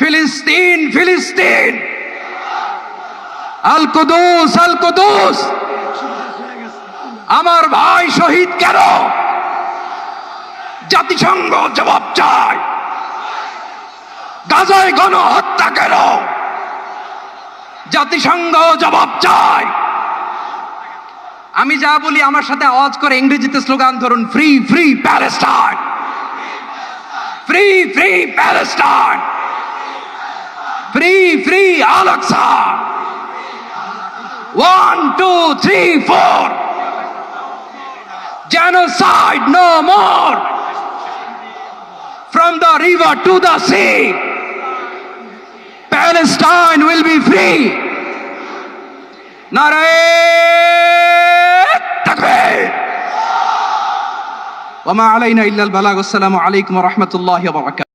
ফিলিস্তিন ফিলিস্তিন, আল কুদুস আল কুদুস। আমার ভাই শহীদ কেন? জাতিসংঘ জবাব চায়। গাজায় গণহত্যা কেন? জাতিসংঘ জবাব চায়। আমি যা বলি আমার সাথে আওয়াজ করে ইংরেজিতে স্লোগান ধরুন, free free Palestine, free free Palestine, free free Al Aqsa. 1 2 3 4, genocide no more, from the river to the sea, Palestine will be free. Nare takbir. Wa ma alayna illa al balagh. Assalamu alaykum wa rahmatullahi wa barakatuh.